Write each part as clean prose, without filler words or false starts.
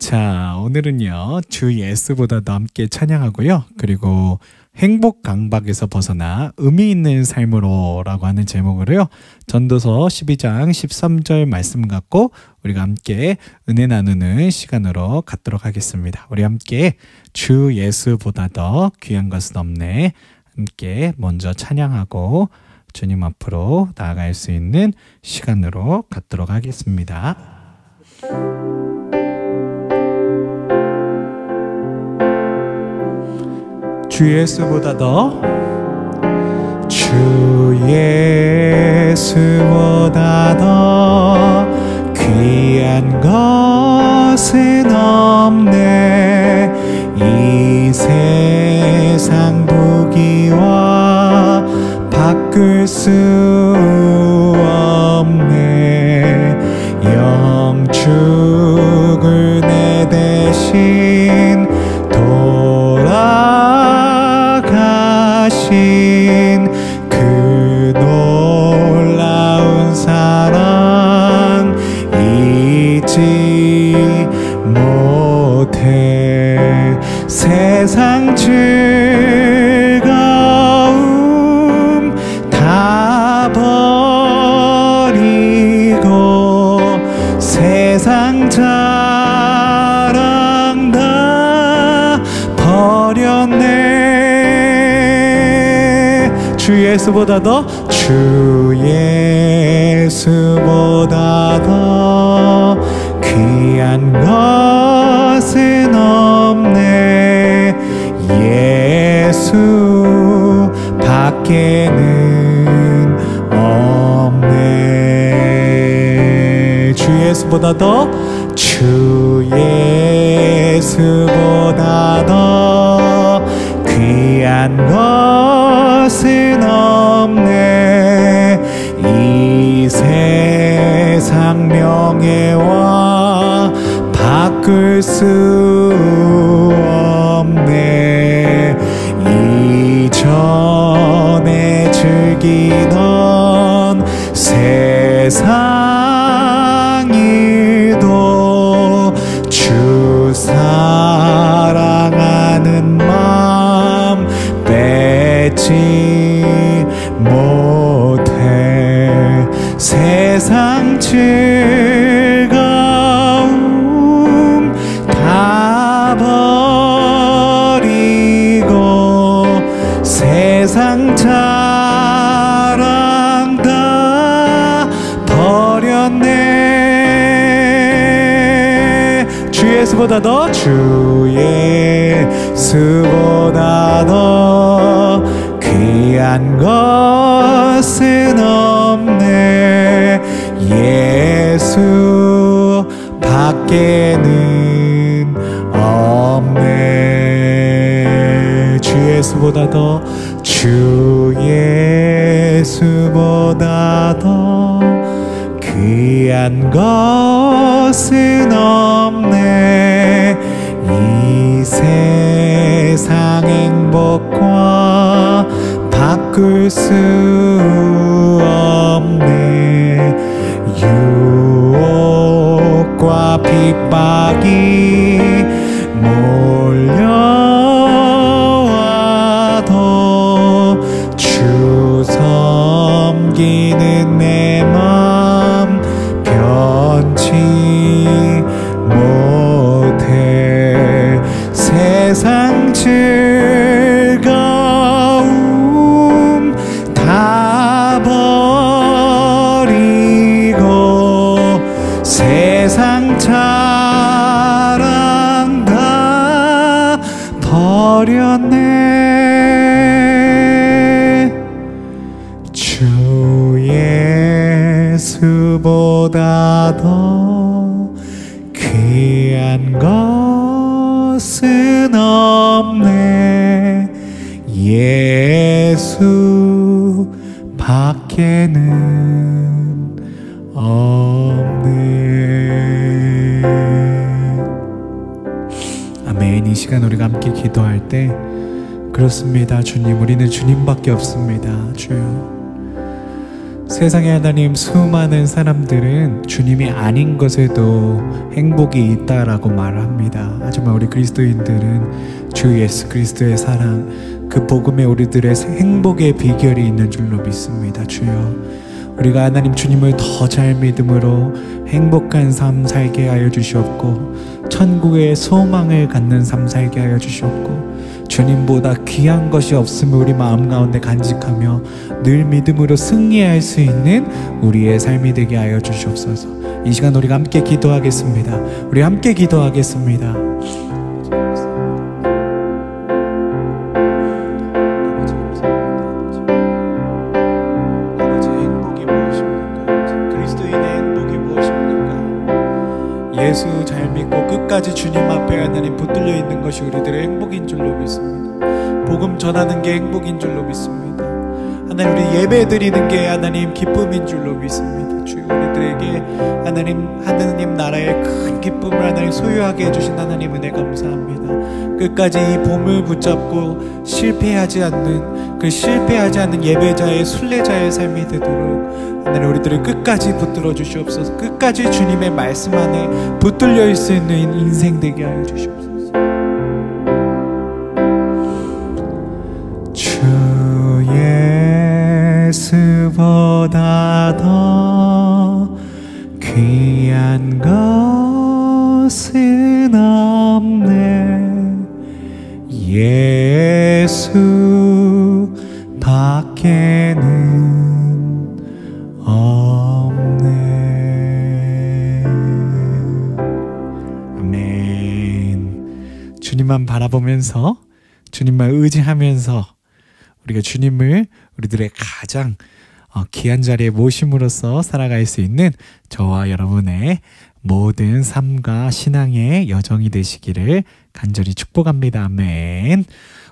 자, 오늘은요, 주 예수보다도 함께 찬양하고요. 그리고 행복 강박에서 벗어나 의미 있는 삶으로 라고 하는 제목으로요. 전도서 12장 13절 말씀 갖고 우리가 함께 은혜 나누는 시간으로 갖도록 하겠습니다. 우리 함께 주 예수보다 더 귀한 것은 없네. 함께 먼저 찬양하고 주님 앞으로 나아갈 수 있는 시간으로 갖도록 하겠습니다. 주 예수보다 더 주 예수보다 더 귀한 것은 없네. 이 세상 부귀와 바꿀 수 없네. 영축을 내 대신 돌아가신 그 놀라운 사랑 잊지 못해. 세상 즐거움 다 버리고 세상 자랑 다 버렸네. 주 예수보다 더 주 예수보다 더 귀한 것은 없네. 예수 밖에는 없네. 주 예수보다 더 주 예수보다 더 귀한 것은 없네. 이 세상 명예와 바꿀 수 없네. 이전에 즐기던 세상 일도 주 사랑하는 마음 뺏지 못해. 세상 즐거움 다 버리고 세상 자랑 다 버렸네. 주 예수보다 더 주 예수보다 더 귀한 것은 없네. 예수 밖에는 없네. 주 예수보다 더 주 예수보다 더 귀한 것은 없네. 이 세상 행복과 바꿀 수 없네. 유혹과 핍박이 몰려와도 주 섬기는 내 맘 변치 못해. 세상 즐거움 다 버리고 세상 자랑 다 버렸네. 주 예수보다 더 귀한 것은 없네. 예수 밖에는 없네. 아멘. 이 시간 우리가 함께 기도할 때 그렇습니다. 주님, 우리는 주님밖에 없습니다. 주여, 세상에 하나님, 수많은 사람들은 주님이 아닌 것에도 행복이 있다라고 말합니다. 하지만 우리 그리스도인들은 주 예수 그리스도의 사랑, 그 복음에 우리들의 행복의 비결이 있는 줄로 믿습니다. 주여, 우리가 하나님 주님을 더 잘 믿음으로 행복한 삶 살게 하여 주시옵고, 천국의 소망을 갖는 삶 살게 하여 주시옵고, 주님보다 귀한 것이 없음을 우리 마음 가운데 간직하며 늘 믿음으로 승리할 수 있는 우리의 삶이 되게 하여 주시옵소서. 이 시간 우리가 함께 기도하겠습니다. 우리 함께 기도하겠습니다. 예수 잘 믿고 끝까지 주님 앞에 하나님 붙들려 있는 것이 우리들의 행복인 줄로 믿습니다. 복음 전하는 게 행복인 줄로 믿습니다. 하나님, 우리 예배 드리는 게 하나님 기쁨인 줄로 믿습니다. 주여, 우리들에게 하나님 나라의 큰 기쁨을 하나님 소유하게 해주신 하나님 은혜 감사합니다. 끝까지 이 봄을 붙잡고 실패하지 않는 예배자의 순례자의 삶이 되도록 하나님, 우리들을 끝까지 붙들어 주시옵소서. 끝까지 주님의 말씀 안에 붙들려 있을 수 있는 인생 되게 하여 주시옵소서. 주 예수보다 더 귀한 것은 없네. 예수 밖에는 없네. 아멘. 주님만 바라보면서, 주님만 의지하면서 우리가 주님을 우리들의 가장 귀한 자리에 모심으로써 살아갈 수 있는 저와 여러분의 모든 삶과 신앙의 여정이 되시기를 간절히 축복합니다. 아멘.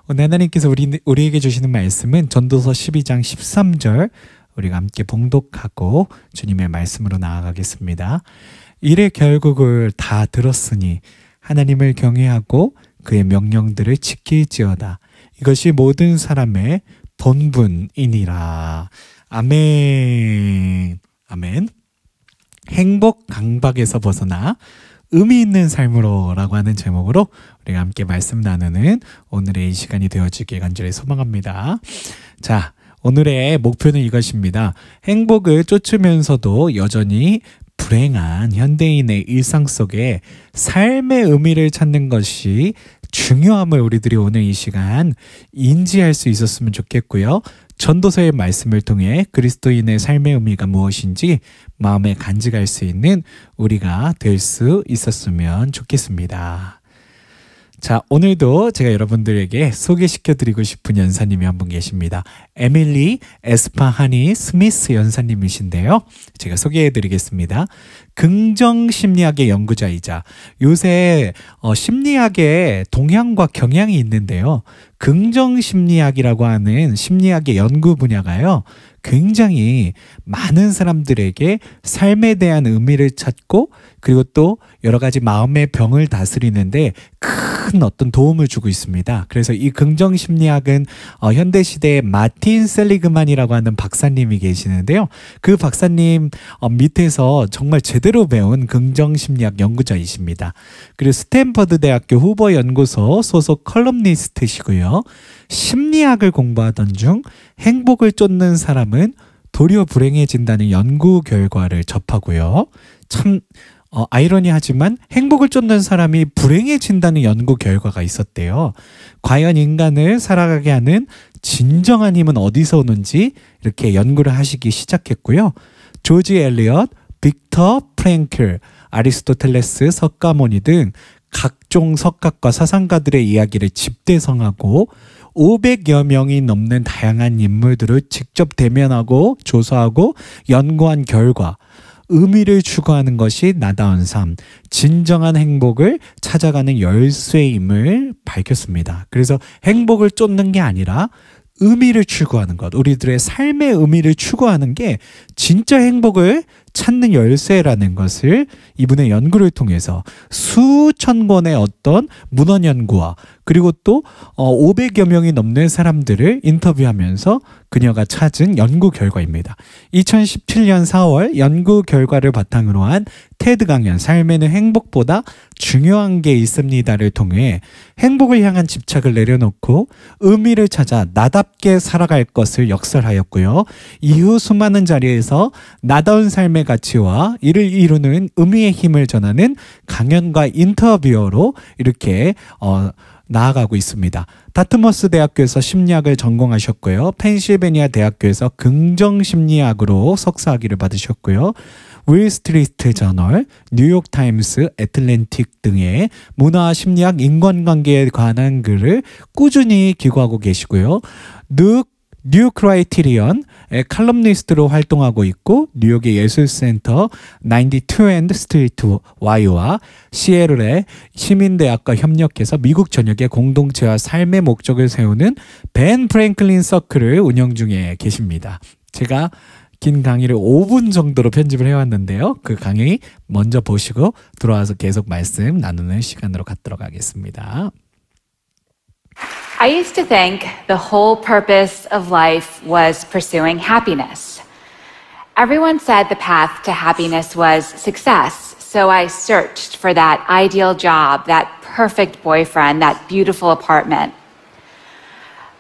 오늘 하나님께서 우리에게 주시는 말씀은 전도서 12장 13절, 우리가 함께 봉독하고 주님의 말씀으로 나아가겠습니다. 이래 결국을 다 들었으니 하나님을 경외하고 그의 명령들을 지킬지어다. 이것이 모든 사람의 본분이니라. 아멘. 아멘. 행복 강박에서 벗어나 의미 있는 삶으로 라고 하는 제목으로 우리가 함께 말씀 나누는 오늘의 이 시간이 되어지길 간절히 소망합니다. 자, 오늘의 목표는 이것입니다. 행복을 쫓으면서도 여전히 불행한 현대인의 일상 속에 삶의 의미를 찾는 것이 중요함을 우리들이 오늘 이 시간 인지할 수 있었으면 좋겠고요. 전도서의 말씀을 통해 그리스도인의 삶의 의미가 무엇인지 마음에 간직할 수 있는 우리가 될 수 있었으면 좋겠습니다. 자, 오늘도 제가 여러분들에게 소개시켜드리고 싶은 연사님이 한 분 계십니다. 에밀리 에스파하니 스미스 연사님이신데요. 제가 소개해드리겠습니다. 긍정심리학의 연구자이자 요새 심리학에 동향과 경향이 있는데요. 긍정심리학이라고 하는 심리학의 연구 분야가요, 굉장히 많은 사람들에게 삶에 대한 의미를 찾고, 그리고 또 여러 가지 마음의 병을 다스리는데 큰 어떤 도움을 주고 있습니다. 그래서 이 긍정심리학은 현대시대의 마틴 셀리그만이라고 하는 박사님이 계시는데요. 그 박사님 밑에서 정말 제대로 배운 긍정심리학 연구자이십니다. 그리고 스탠퍼드 대학교 후보연구소 소속 컬럼니스트시고요. 심리학을 공부하던 중 행복을 쫓는 사람은 도리어 불행해진다는 연구 결과를 접하고요. 참 아이러니하지만 행복을 쫓는 사람이 불행해진다는 연구 결과가 있었대요. 과연 인간을 살아가게 하는 진정한 힘은 어디서 오는지 이렇게 연구를 하시기 시작했고요. 조지 엘리엇, 빅터 프랭클, 아리스토텔레스, 석가모니 등 각종 석학과 사상가들의 이야기를 집대성하고 500여 명이 넘는 다양한 인물들을 직접 대면하고 조사하고 연구한 결과, 의미를 추구하는 것이 나다운 삶, 진정한 행복을 찾아가는 열쇠임을 밝혔습니다. 그래서 행복을 쫓는 게 아니라 의미를 추구하는 것, 우리들의 삶의 의미를 추구하는 게 진짜 행복을 찾는 열쇠라는 것을 이분의 연구를 통해서 수천 권의 어떤 문헌 연구와 그리고 또 500여 명이 넘는 사람들을 인터뷰하면서 그녀가 찾은 연구 결과입니다. 2017년 4월 연구 결과를 바탕으로 한 테드 강연 삶에는 행복보다 중요한 게 있습니다를 통해 행복을 향한 집착을 내려놓고 의미를 찾아 나답게 살아갈 것을 역설하였고요. 이후 수많은 자리에서 나다운 삶의 가치와 이를 이루는 의미의 힘을 전하는 강연과 인터뷰어로 이렇게 나아가고 있습니다. 다트머스 대학교에서 심리학을 전공하셨고요. 펜실베니아 대학교에서 긍정심리학으로 석사학위를 받으셨고요. 윌스트리트 저널, 뉴욕 타임스, 애틀랜틱 등의 문화, 심리학, 인간관계에 관한 글을 꾸준히 기고하고 계시고요. 뉴 크라이티리언의 칼럼니스트로 활동하고 있고 뉴욕의 예술센터 92 앤드 스트리트 Y와 시애틀의 시민대학과 협력해서 미국 전역의 공동체와 삶의 목적을 세우는 벤 프랭클린 서클을 운영 중에 계십니다. 제가 긴 강의를 5분 정도로 편집을 해왔는데요. 그 강의 먼저 보시고 들어와서 계속 말씀 나누는 시간으로 갖도록 하겠습니다. I used to think the whole purpose of life was pursuing happiness. Everyone said the path to happiness was success, so I searched for that ideal job, that perfect boyfriend, that beautiful apartment.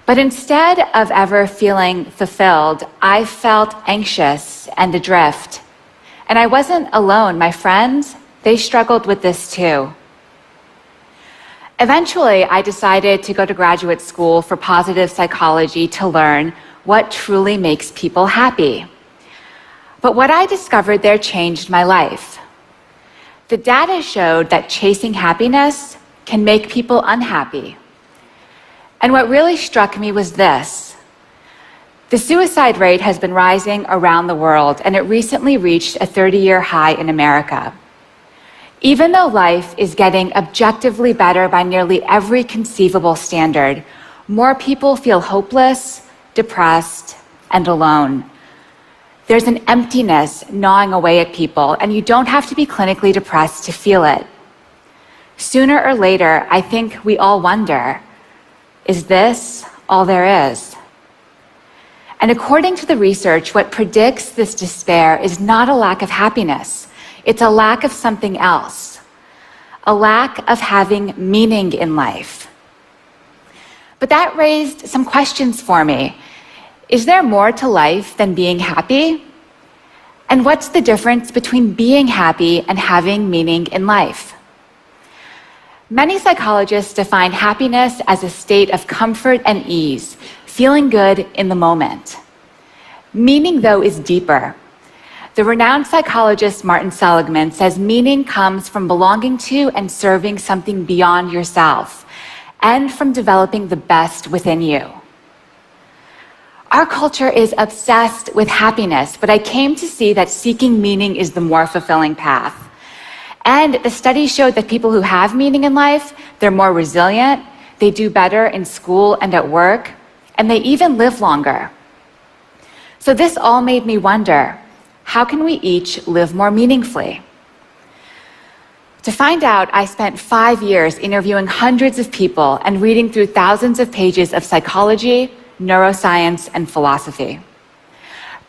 But instead of ever feeling fulfilled, I felt anxious and adrift. And I wasn't alone. My friends, they struggled with this too. Eventually, I decided to go to graduate school for positive psychology to learn what truly makes people happy. But what I discovered there changed my life. The data showed that chasing happiness can make people unhappy. And what really struck me was this. The suicide rate has been rising around the world, and it recently reached a 30-year high in America. Even though life is getting objectively better by nearly every conceivable standard, more people feel hopeless, depressed, and alone. There's an emptiness gnawing away at people, and you don't have to be clinically depressed to feel it. Sooner or later, I think we all wonder, is this all there is? And according to the research, what predicts this despair is not a lack of happiness. It's a lack of something else, a lack of having meaning in life. But that raised some questions for me. Is there more to life than being happy? And what's the difference between being happy and having meaning in life? Many psychologists define happiness as a state of comfort and ease, feeling good in the moment. Meaning, though, is deeper. The renowned psychologist Martin Seligman says meaning comes from belonging to and serving something beyond yourself, and from developing the best within you. Our culture is obsessed with happiness, but I came to see that seeking meaning is the more fulfilling path. And the studies showed that people who have meaning in life, they're more resilient, they do better in school and at work, and they even live longer. So this all made me wonder, how can we each live more meaningfully? To find out, I spent 5 years interviewing hundreds of people and reading through thousands of pages of psychology, neuroscience, and philosophy.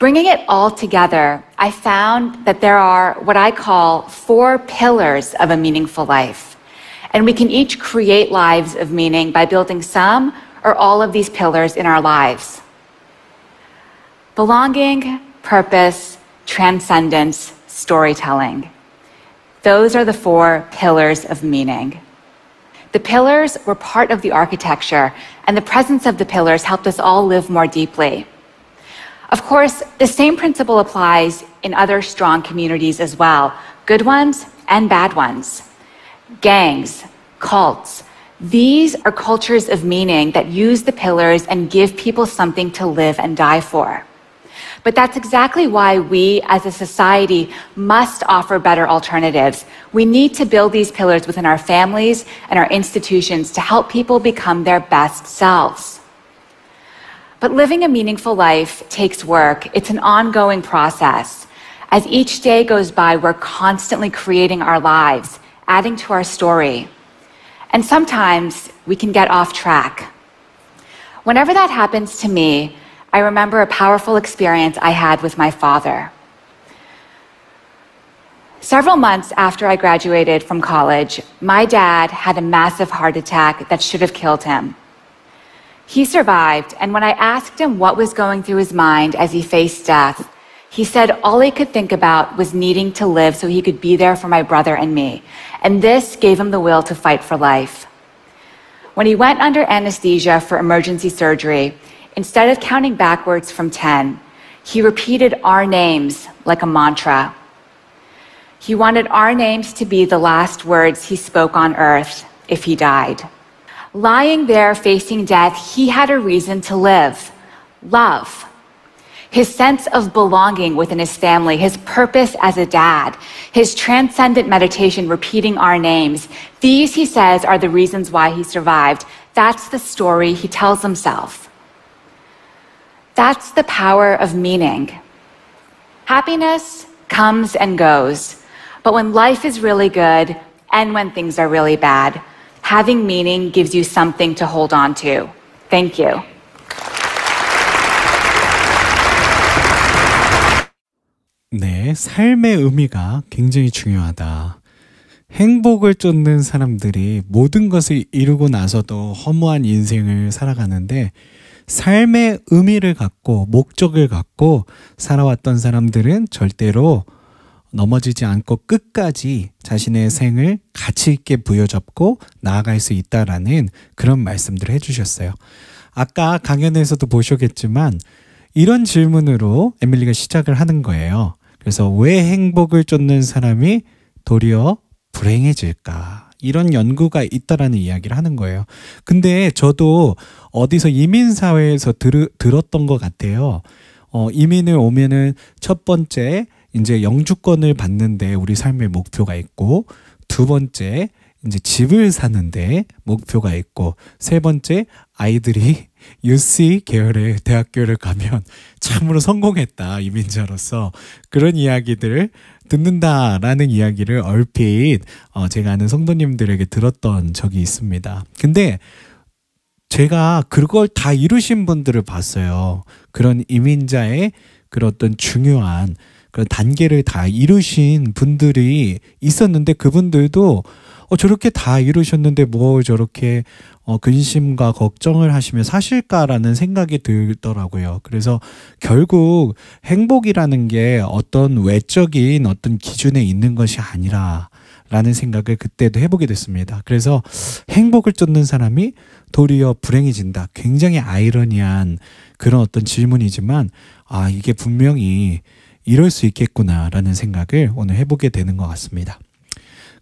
Bringing it all together, I found that there are what I call 4 pillars of a meaningful life. And we can each create lives of meaning by building some or all of these pillars in our lives. Belonging, purpose, transcendence, storytelling. Those are the 4 pillars of meaning. The pillars were part of the architecture, and the presence of the pillars helped us all live more deeply. Of course, the same principle applies in other strong communities as well, good ones and bad ones. Gangs, cults, these are cultures of meaning that use the pillars and give people something to live and die for. But that's exactly why we as a society must offer better alternatives. We need to build these pillars within our families and our institutions to help people become their best selves. But living a meaningful life takes work. It's an ongoing process. As each day goes by, we're constantly creating our lives, adding to our story. And sometimes we can get off track. Whenever that happens to me, I remember a powerful experience I had with my father. Several months after I graduated from college, my dad had a massive heart attack that should have killed him. He survived, and when I asked him what was going through his mind as he faced death, he said all he could think about was needing to live so he could be there for my brother and me. And this gave him the will to fight for life. When he went under anesthesia for emergency surgery, instead of counting backwards from 10, he repeated our names like a mantra. He wanted our names to be the last words he spoke on earth if he died. Lying there facing death, he had a reason to live: love. His sense of belonging within his family, his purpose as a dad, his transcendent meditation repeating our names. These, he says, are the reasons why he survived. That's the story he tells himself. That's the power of meaning. Happiness comes and goes, but when life is really good and when things are really bad, having meaning gives you something to hold on to. Thank you. 네, 삶의 의미가 굉장히 중요하다. 행복을 쫓는 사람들이 모든 것을 이루고 나서도 허무한 인생을 살아가는데 삶의 의미를 갖고 목적을 갖고 살아왔던 사람들은 절대로 넘어지지 않고 끝까지 자신의 생을 가치 있게 부여잡고 나아갈 수 있다라는 그런 말씀들을 해주셨어요. 아까 강연에서도 보셨겠지만 이런 질문으로 에밀리가 시작을 하는 거예요. 그래서 왜 행복을 쫓는 사람이 도리어 불행해질까? 이런 연구가 있다라는 이야기를 하는 거예요. 근데 저도 어디서 이민사회에서 들었던 것 같아요. 이민을 오면은 첫 번째 이제 영주권을 받는데 우리 삶의 목표가 있고, 두 번째 이제 집을 사는데 목표가 있고, 세 번째 아이들이 UC 계열의 대학교를 가면 참으로 성공했다, 이민자로서. 그런 이야기들을 듣는다라는 이야기를 얼핏 제가 아는 성도님들에게 들었던 적이 있습니다. 근데 제가 그걸 다 이루신 분들을 봤어요. 그런 이민자의 그런 어떤 중요한 그런 단계를 다 이루신 분들이 있었는데, 그분들도 저렇게 다 이루셨는데 뭐 저렇게 근심과 걱정을 하시며 사실까라는 생각이 들더라고요. 그래서 결국 행복이라는 게 어떤 외적인 어떤 기준에 있는 것이 아니라 라는 생각을 그때도 해보게 됐습니다. 그래서 행복을 쫓는 사람이 도리어 불행해진다. 굉장히 아이러니한 그런 어떤 질문이지만 이게 분명히 이럴 수 있겠구나라는 생각을 오늘 해보게 되는 것 같습니다.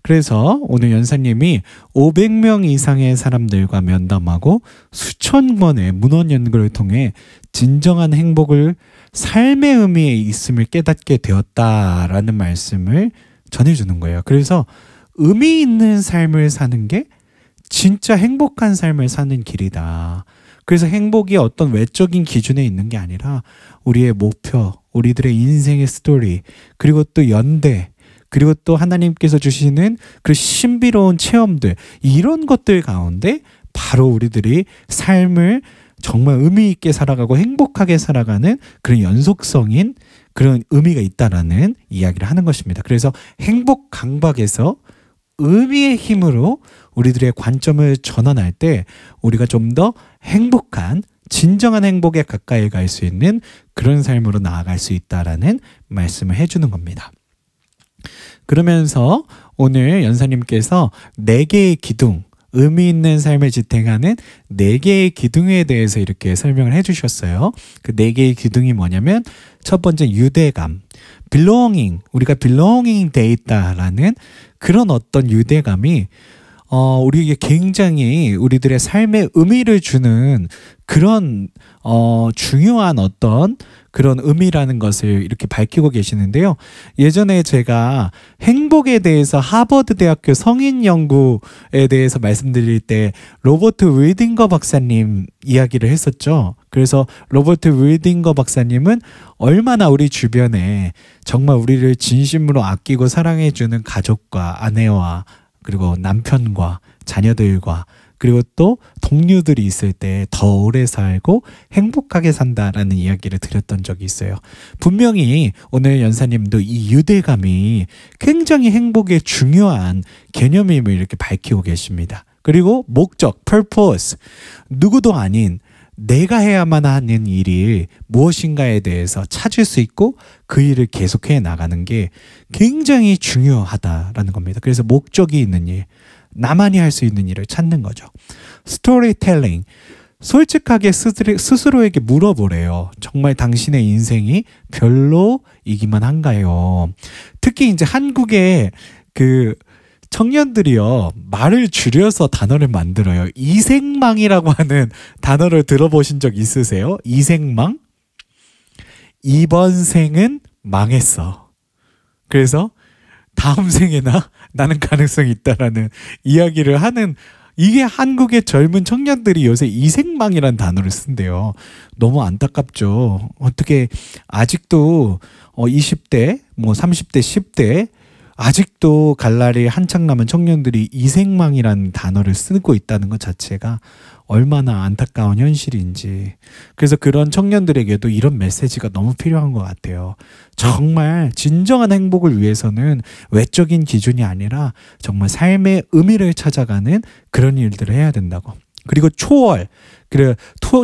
그래서 오늘 연사님이 500명 이상의 사람들과 면담하고 수천 번의 문헌 연구를 통해 진정한 행복을 삶의 의미에 있음을 깨닫게 되었다라는 말씀을 전해주는 거예요. 그래서 의미 있는 삶을 사는 게 진짜 행복한 삶을 사는 길이다. 그래서 행복이 어떤 외적인 기준에 있는 게 아니라 우리의 목표, 우리들의 인생의 스토리, 그리고 또 연대, 그리고 또 하나님께서 주시는 그 신비로운 체험들, 이런 것들 가운데 바로 우리들이 삶을 정말 의미 있게 살아가고 행복하게 살아가는 그런 연속성인 그런 의미가 있다라는 이야기를 하는 것입니다. 그래서 행복 강박에서 의미의 힘으로 우리들의 관점을 전환할 때 우리가 좀 더 행복한, 진정한 행복에 가까이 갈 수 있는 그런 삶으로 나아갈 수 있다라는 말씀을 해주는 겁니다. 그러면서 오늘 연사님께서 4개의 기둥, 의미 있는 삶을 지탱하는 4개의 기둥에 대해서 이렇게 설명을 해주셨어요. 그 4개의 기둥이 뭐냐면, 첫 번째 유대감, belonging, 우리가 belonging 돼 있다라는 그런 어떤 유대감이 우리에게 굉장히 우리들의 삶에 의미를 주는 그런 중요한 어떤 그런 의미라는 것을 이렇게 밝히고 계시는데요. 예전에 제가 행복에 대해서 하버드 대학교 성인 연구에 대해서 말씀드릴 때 로버트 윌딩거 박사님 이야기를 했었죠. 그래서 로버트 윌딩거 박사님은 얼마나 우리 주변에 정말 우리를 진심으로 아끼고 사랑해주는 가족과 아내와 그리고 남편과 자녀들과 그리고 또 동료들이 있을 때 더 오래 살고 행복하게 산다라는 이야기를 드렸던 적이 있어요. 분명히 오늘 연사님도 이 유대감이 굉장히 행복의 중요한 개념임을 이렇게 밝히고 계십니다. 그리고 목적, purpose, 누구도 아닌 내가 해야만 하는 일이 무엇인가에 대해서 찾을 수 있고 그 일을 계속해 나가는 게 굉장히 중요하다라는 겁니다. 그래서 목적이 있는 일, 나만이 할 수 있는 일을 찾는 거죠. 스토리텔링, 솔직하게 스스로에게 물어보래요. 정말 당신의 인생이 별로이기만 한가요? 특히 이제 한국의 그 청년들이요, 말을 줄여서 단어를 만들어요. 이생망이라고 하는 단어를 들어보신 적 있으세요? 이생망? 이번 생은 망했어. 그래서 다음 생에나 나는 가능성이 있다라는 이야기를 하는, 이게 한국의 젊은 청년들이 요새 이생망이라는 단어를 쓴대요. 너무 안타깝죠. 어떻게 아직도 20대, 뭐 30대, 10대 아직도 갈 날이 한창 남은 청년들이 이생망이라는 단어를 쓰고 있다는 것 자체가 얼마나 안타까운 현실인지. 그래서 그런 청년들에게도 이런 메시지가 너무 필요한 것 같아요. 정말 진정한 행복을 위해서는 외적인 기준이 아니라 정말 삶의 의미를 찾아가는 그런 일들을 해야 된다고. 그리고 초월.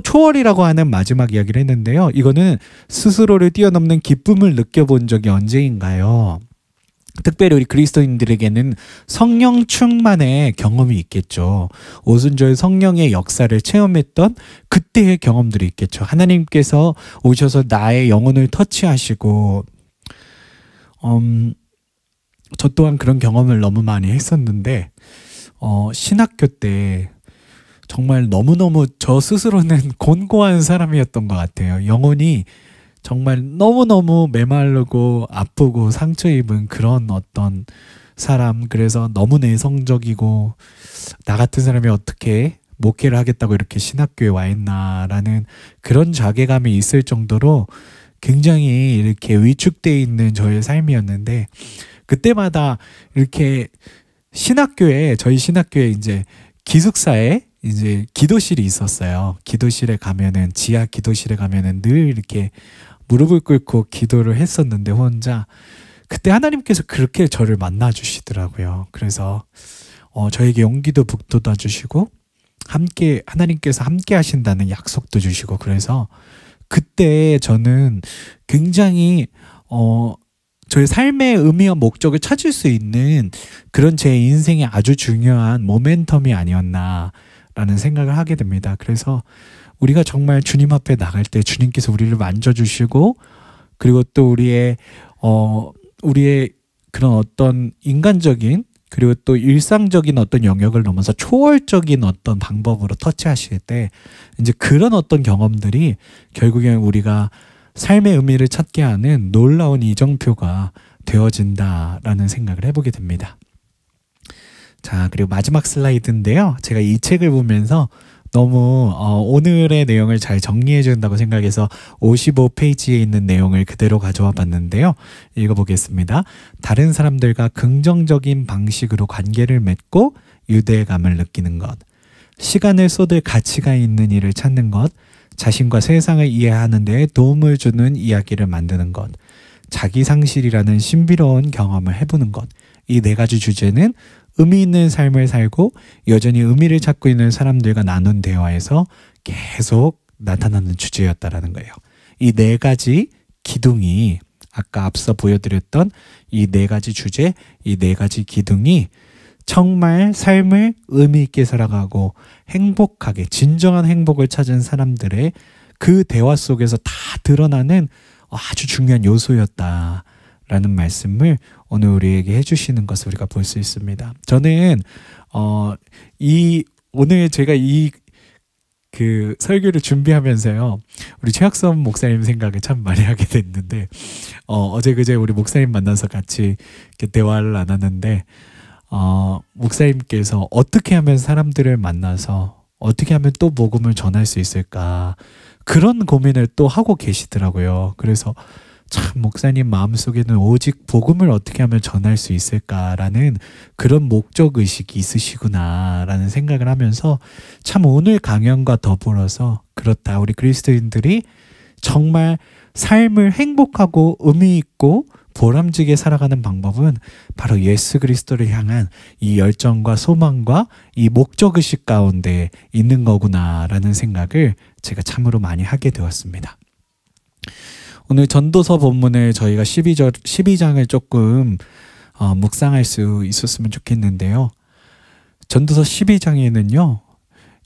초월이라고 하는 마지막 이야기를 했는데요. 이거는 스스로를 뛰어넘는 기쁨을 느껴본 적이 언제인가요? 특별히 우리 그리스도인들에게는 성령 충만의 경험이 있겠죠. 오순절 성령의 역사를 체험했던 그때의 경험들이 있겠죠. 하나님께서 오셔서 나의 영혼을 터치하시고, 저 또한 그런 경험을 너무 많이 했었는데, 신학교 때 정말 너무너무 저 스스로는 곤고한 사람이었던 것 같아요. 영혼이 정말 너무너무 메마르고 아프고 상처 입은 그런 어떤 사람. 그래서 너무 내성적이고 나 같은 사람이 어떻게 목회를 하겠다고 이렇게 신학교에 와 있나라는 그런 자괴감이 있을 정도로 굉장히 이렇게 위축되어 있는 저의 삶이었는데, 그때마다 이렇게 저희 신학교에 이제 기숙사에 이제 기도실이 있었어요. 기도실에 가면은, 지하 기도실에 가면은 늘 이렇게 무릎을 꿇고 기도를 했었는데 혼자, 그때 하나님께서 그렇게 저를 만나 주시더라고요. 그래서 저에게 용기도 북돋아 주시고 하나님께서 함께 하신다는 약속도 주시고, 그래서 그때 저는 굉장히 저의 삶의 의미와 목적을 찾을 수 있는 그런 제 인생의 아주 중요한 모멘텀이 아니었나라는 생각을 하게 됩니다. 그래서 우리가 정말 주님 앞에 나갈 때 주님께서 우리를 만져주시고, 그리고 또 우리의 그런 어떤 인간적인 그리고 또 일상적인 어떤 영역을 넘어서 초월적인 어떤 방법으로 터치하실 때 이제 그런 어떤 경험들이 결국엔 우리가 삶의 의미를 찾게 하는 놀라운 이정표가 되어진다라는 생각을 해보게 됩니다. 자, 그리고 마지막 슬라이드인데요. 제가 이 책을 보면서 너무 오늘의 내용을 잘 정리해 준다고 생각해서 55페이지에 있는 내용을 그대로 가져와 봤는데요. 읽어보겠습니다. 다른 사람들과 긍정적인 방식으로 관계를 맺고 유대감을 느끼는 것, 시간을 쏟을 가치가 있는 일을 찾는 것, 자신과 세상을 이해하는 데 도움을 주는 이야기를 만드는 것, 자기 상실이라는 신비로운 경험을 해보는 것. 이 네 가지 주제는 의미 있는 삶을 살고 여전히 의미를 찾고 있는 사람들과 나눈 대화에서 계속 나타나는 주제였다라는 거예요. 이 네 가지 기둥이, 아까 앞서 보여드렸던 이 네 가지 주제, 이 네 가지 기둥이 정말 삶을 의미 있게 살아가고 행복하게, 진정한 행복을 찾은 사람들의 그 대화 속에서 다 드러나는 아주 중요한 요소였다 라는 말씀을 오늘 우리에게 해주시는 것을 우리가 볼 수 있습니다. 저는 오늘 제가 그 설교를 준비하면서요, 우리 최학선 목사님 생각을 참 많이 하게 됐는데, 어제 그제 우리 목사님 만나서 같이 이렇게 대화를 나눴는데, 목사님께서 어떻게 하면 사람들을 만나서 어떻게 하면 또 복음을 전할 수 있을까, 그런 고민을 또 하고 계시더라고요. 그래서 참 목사님 마음속에는 오직 복음을 어떻게 하면 전할 수 있을까라는 그런 목적의식이 있으시구나라는 생각을 하면서 참 오늘 강연과 더불어서 그렇다. 우리 그리스도인들이 정말 삶을 행복하고 의미 있고 보람지게 살아가는 방법은 바로 예수 그리스도를 향한 이 열정과 소망과 이 목적의식 가운데 있는 거구나라는 생각을 제가 참으로 많이 하게 되었습니다. 오늘 전도서 본문을 저희가 12장을 조금 묵상할 수 있었으면 좋겠는데요. 전도서 12장에는요.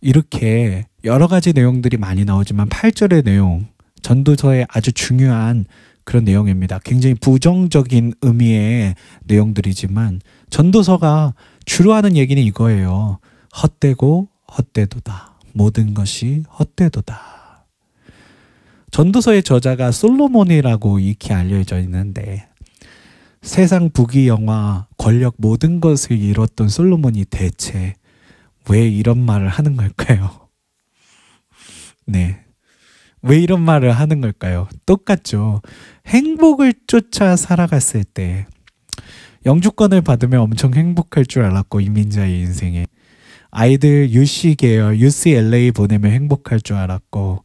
이렇게 여러 가지 내용들이 많이 나오지만 8절의 내용, 전도서의 아주 중요한 그런 내용입니다. 굉장히 부정적인 의미의 내용들이지만 전도서가 주로 하는 얘기는 이거예요. 헛되고 헛되도다. 모든 것이 헛되도다. 전도서의 저자가 솔로몬이라고 익히 알려져 있는데 세상 부귀영화, 권력 모든 것을 이뤘던 솔로몬이 대체 왜 이런 말을 하는 걸까요? 네. 왜 이런 말을 하는 걸까요? 똑같죠. 행복을 쫓아 살아갔을 때 영주권을 받으면 엄청 행복할 줄 알았고 이민자의 인생에 아이들 UC 계열 UCLA 보내면 행복할 줄 알았고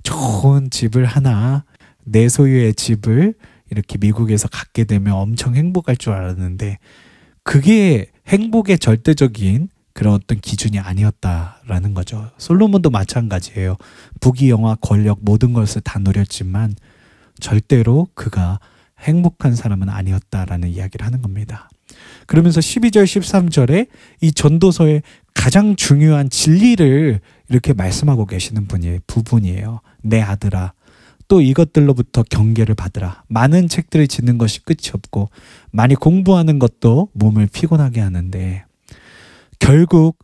좋은 집을 하나 내 소유의 집을 이렇게 미국에서 갖게 되면 엄청 행복할 줄 알았는데 그게 행복의 절대적인 그런 어떤 기준이 아니었다라는 거죠. 솔로몬도 마찬가지예요. 부귀영화, 권력 모든 것을 다 누렸지만 절대로 그가 행복한 사람은 아니었다라는 이야기를 하는 겁니다. 그러면서 12절, 13절에 이 전도서의 가장 중요한 진리를 이렇게 말씀하고 계시는 부분이에요. 내 아들아, 또 이것들로부터 경계를 받으라. 많은 책들을 짓는 것이 끝이 없고 많이 공부하는 것도 몸을 피곤하게 하는데 결국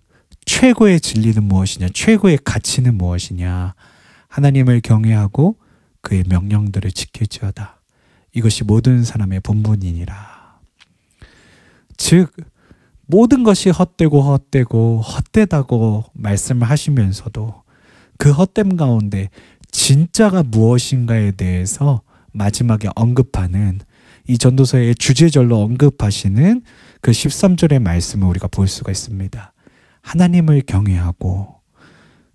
최고의 진리는 무엇이냐? 최고의 가치는 무엇이냐? 하나님을 경외하고 그의 명령들을 지킬지어다. 이것이 모든 사람의 본분이니라. 즉 모든 것이 헛되고 헛되다고 말씀을 하시면서도 그 헛됨 가운데 진짜가 무엇인가에 대해서 마지막에 언급하는 이 전도서의 주제절로 언급하시는 그 13절의 말씀을 우리가 볼 수가 있습니다. 하나님을 경외하고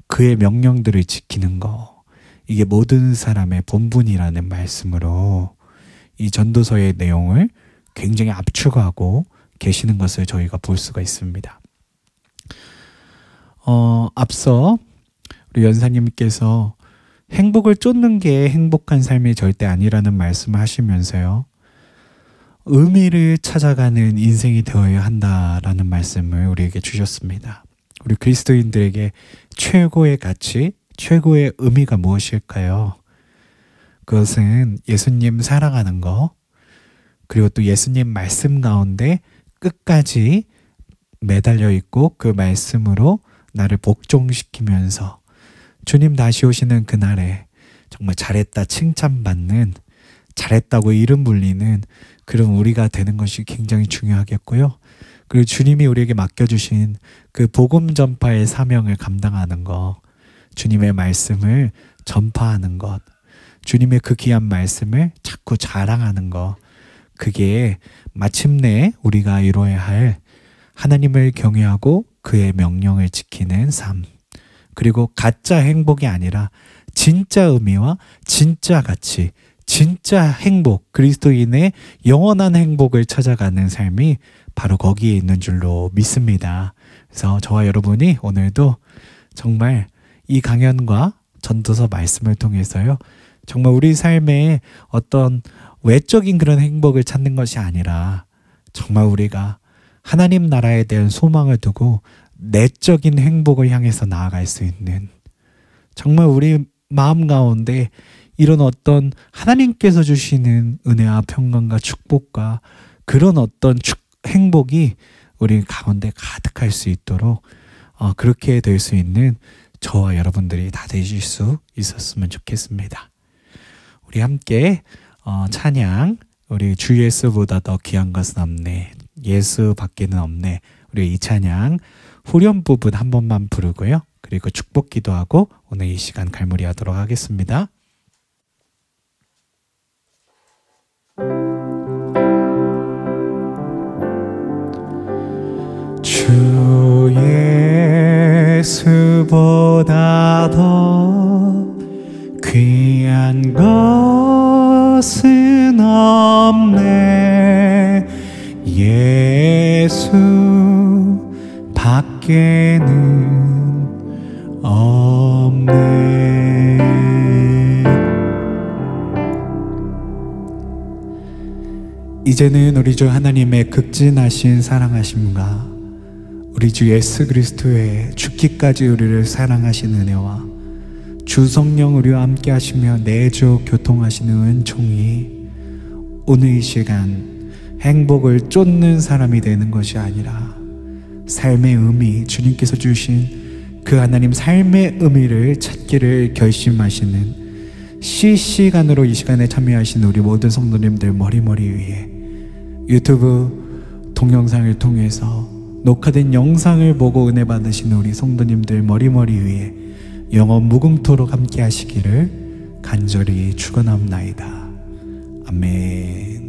그의 명령들을 지키는 거, 이게 모든 사람의 본분이라는 말씀으로 이 전도서의 내용을 굉장히 압축하고 계시는 것을 저희가 볼 수가 있습니다. 앞서 우리 연사님께서 행복을 쫓는 게 행복한 삶이 절대 아니라는 말씀을 하시면서요. 의미를 찾아가는 인생이 되어야 한다라는 말씀을 우리에게 주셨습니다. 우리 그리스도인들에게 최고의 가치, 최고의 의미가 무엇일까요? 그것은 예수님 사랑하는 거, 그리고 또 예수님 말씀 가운데 끝까지 매달려 있고 그 말씀으로 나를 복종시키면서 주님 다시 오시는 그날에 정말 잘했다 칭찬받는, 잘했다고 이름 불리는 그런 우리가 되는 것이 굉장히 중요하겠고요. 그리고 주님이 우리에게 맡겨주신 그 복음 전파의 사명을 감당하는 것, 주님의 말씀을 전파하는 것, 주님의 그 귀한 말씀을 자꾸 자랑하는 것, 그게 마침내 우리가 이루어야 할 하나님을 경외하고 그의 명령을 지키는 삶, 그리고 가짜 행복이 아니라 진짜 의미와 진짜 가치, 진짜 행복, 그리스도인의 영원한 행복을 찾아가는 삶이 바로 거기에 있는 줄로 믿습니다. 그래서 저와 여러분이 오늘도 정말 이 강연과 전도서 말씀을 통해서요, 정말 우리 삶에 어떤 외적인 그런 행복을 찾는 것이 아니라 정말 우리가 하나님 나라에 대한 소망을 두고 내적인 행복을 향해서 나아갈 수 있는, 정말 우리 마음 가운데 이런 어떤 하나님께서 주시는 은혜와 평강과 축복과 그런 어떤 행복이 우리 가운데 가득할 수 있도록 그렇게 될 수 있는 저와 여러분들이 다 되실 수 있었으면 좋겠습니다. 우리 함께 찬양, 우리 주 예수보다 더 귀한 것은 없네, 예수 밖에는 없네, 우리 이 찬양 후렴 부분 한 번만 부르고요, 그리고 축복 기도하고 오늘 이 시간 갈무리하도록 하겠습니다. 주 예수보다 더 귀한 것은 없네. 예수 밖에는 없네. 이제는 우리 주 하나님의 극진하신 사랑하심과 우리 주 예수 그리스도의 죽기까지 우리를 사랑하신 은혜와 주 성령 우리와 함께 하시며 내주 교통하시는 은총이 오늘 이 시간 행복을 쫓는 사람이 되는 것이 아니라 삶의 의미, 주님께서 주신 그 하나님 삶의 의미를 찾기를 결심하시는 시간으로 이 시간에 참여하시는 우리 모든 성도님들 머리 위에 유튜브 동영상을 통해서 녹화된 영상을 보고 은혜 받으시는 우리 성도님들 머리 위에 영원 무궁토록 함께 하시기를 간절히 축원합나이다. 아멘.